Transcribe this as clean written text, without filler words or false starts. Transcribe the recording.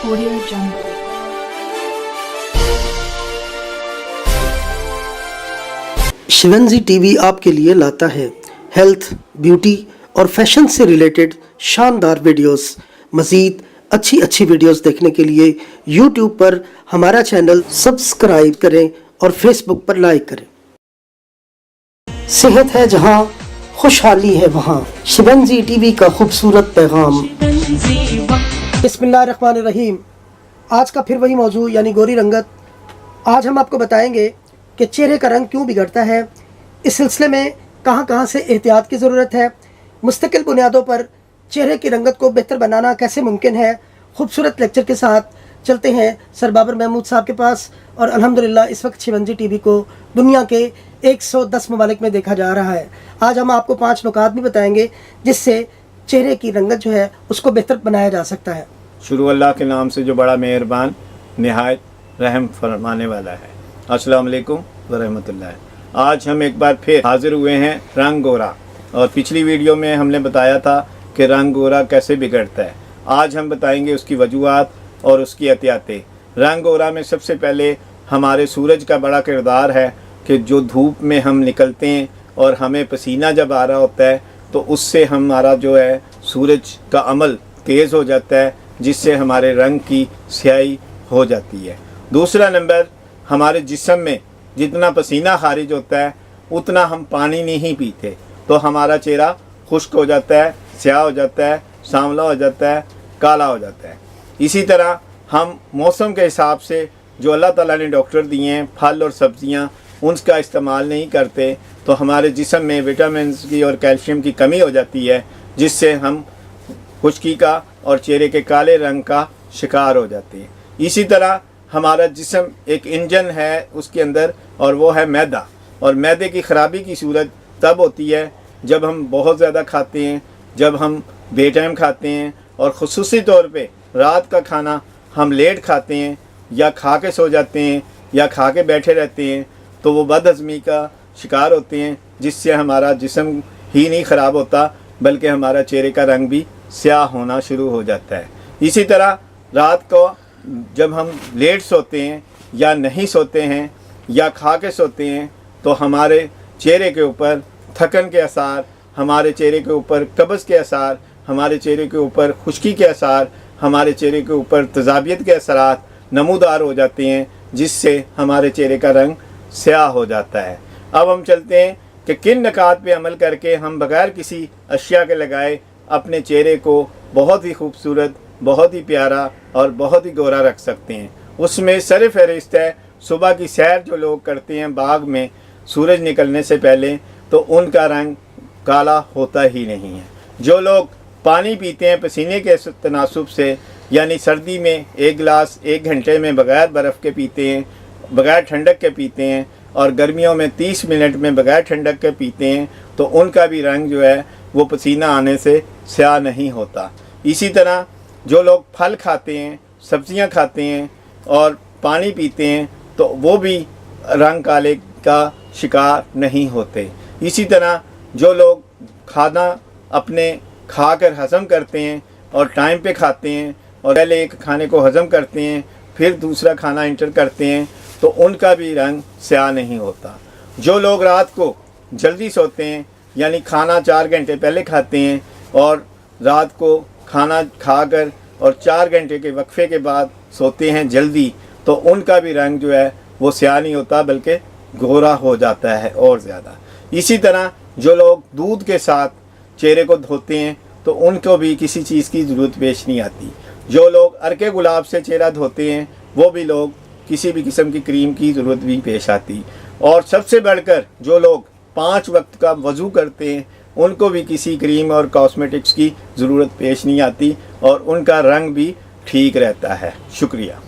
Audio Jungle. शिवंजी TV आपके लिए लाता है हेल्थ, ब्यूटी और फैशन से रिलेटेड शानदार वीडियोस। मज़ीद अच्छी वीडियोस देखने के लिए यूट्यूब पर हमारा चैनल सब्सक्राइब करें और फेसबुक पर लाइक करें। सेहत है जहां, खुशहाली है वहां। शिवंजी टीवी का खूबसूरत पैगाम। बिस्मिल्लाहिर्रहमानिर्रहीम। आज का फिर वही मौजू यानी गोरी रंगत। आज हम आपको बताएंगे कि चेहरे का रंग क्यों बिगड़ता है, इस सिलसिले में कहां से एहतियात की ज़रूरत है, मुस्तकिल बुनियादों पर चेहरे की रंगत को बेहतर बनाना कैसे मुमकिन है। खूबसूरत लेक्चर के साथ चलते हैं सर बाबर महमूद साहब के पास। और अल्हम्दुलिल्लाह इस वक्त शिवंजी टीवी को दुनिया के 110 ममालिक में देखा जा रहा है। आज हम आपको 5 नुकात भी बताएंगे जिससे चेहरे की रंगत जो है उसको बेहतर बनाया जा सकता है। शुरू अल्लाह के नाम से जो बड़ा मेहरबान निहायत रहम फरमाने वाला है। अस्सलाम वालेकुम व रहमतुल्लाह। आज हम एक बार फिर हाजिर हुए हैं रंग गोरा। और पिछली वीडियो में हमने बताया था कि रंग गोरा कैसे बिगड़ता है। आज हम बताएंगे उसकी वजूहात और उसकी एहतियातें। रंग गोरा में सबसे पहले हमारे सूरज का बड़ा किरदार है कि जो धूप में हम निकलते हैं और हमें पसीना जब आ रहा होता है तो उससे हमारा जो है सूरज का अमल तेज़ हो जाता है, जिससे हमारे रंग की स्याही हो जाती है। दूसरा नंबर, हमारे जिस्म में जितना पसीना खारिज होता है उतना हम पानी नहीं पीते, तो हमारा चेहरा खुश्क हो जाता है, स्याह हो जाता है, सांवला हो जाता है, काला हो जाता है। इसी तरह हम मौसम के हिसाब से जो अल्लाह ताला ने डॉक्टर दिए हैं, फल और सब्ज़ियाँ, उनका इस्तेमाल नहीं करते तो हमारे जिस्म में विटामिन की और कैल्शियम की कमी हो जाती है, जिससे हम खुश्की का और चेहरे के काले रंग का शिकार हो जाते हैं। इसी तरह हमारा जिस्म एक इंजन है उसके अंदर, और वो है मैदा। और मैदे की ख़राबी की सूरत तब होती है जब हम बहुत ज़्यादा खाते हैं, जब हम बेटाइम खाते हैं, और ख़ुसूसी तौर पे रात का खाना हम लेट खाते हैं या खा के सो जाते हैं या खा के बैठे रहते हैं, तो वो बदहज़मी का शिकार होते हैं, जिससे हमारा जिस्म ही नहीं ख़राब होता बल्कि हमारा चेहरे का रंग भी स्याह होना शुरू हो जाता है। इसी तरह रात को जब हम लेट सोते हैं या नहीं सोते हैं या खा के सोते हैं तो हमारे चेहरे के ऊपर थकन के आसार, हमारे चेहरे के ऊपर कब्ज़ के आसार, हमारे चेहरे के ऊपर खुश्की के आसार, हमारे चेहरे के ऊपर तज़ाबियत के असरात नमूदार हो जाते हैं, जिससे हमारे चेहरे का रंग स्याह हो जाता है। अब हम चलते हैं कि किन नकात पे अमल करके हम बग़ैर किसी अशिया के लगाए अपने चेहरे को बहुत ही खूबसूरत, बहुत ही प्यारा और बहुत ही गोरा रख सकते हैं। उसमें सर फहरिस्त है सुबह की सैर जो लोग करते हैं बाग में सूरज निकलने से पहले, तो उनका रंग काला होता ही नहीं है। जो लोग पानी पीते हैं पसीने के तनासुब से, यानी सर्दी में 1 गिलास 1 घंटे में बग़ैर बर्फ़ के पीते हैं, बग़ैर ठंडक के पीते हैं, और गर्मियों में 30 मिनट में बग़ैर ठंडक के पीते हैं, तो उनका भी रंग जो है वो पसीना आने से स्याह नहीं होता। इसी तरह जो लोग फल खाते हैं, सब्ज़ियां खाते हैं और पानी पीते हैं, तो वो भी रंग काले का शिकार नहीं होते। इसी तरह जो लोग खाना अपने खाकर हज़म करते हैं और टाइम पे खाते हैं, और पहले एक खाने को हज़म करते हैं फिर दूसरा खाना इंटर करते हैं, तो उनका भी रंग स्याह नहीं होता। जो लोग रात को जल्दी सोते हैं, यानी खाना 4 घंटे पहले खाते हैं और रात को खाना खाकर और 4 घंटे के वक्फे के बाद सोते हैं जल्दी, तो उनका भी रंग जो है वो स्याह नहीं होता बल्कि गोरा हो जाता है और ज़्यादा। इसी तरह जो लोग दूध के साथ चेहरे को धोते हैं तो उनको भी किसी चीज़ की ज़रूरत पेश नहीं आती। जो लोग अरके गुलाब से चेहरा धोते हैं वो भी लोग किसी भी किस्म की क्रीम की ज़रूरत भी पेश आती। और सबसे बढ़कर जो लोग 5 वक्त का वज़ू करते हैं उनको भी किसी क्रीम और कॉस्मेटिक्स की ज़रूरत पेश नहीं आती और उनका रंग भी ठीक रहता है। शुक्रिया।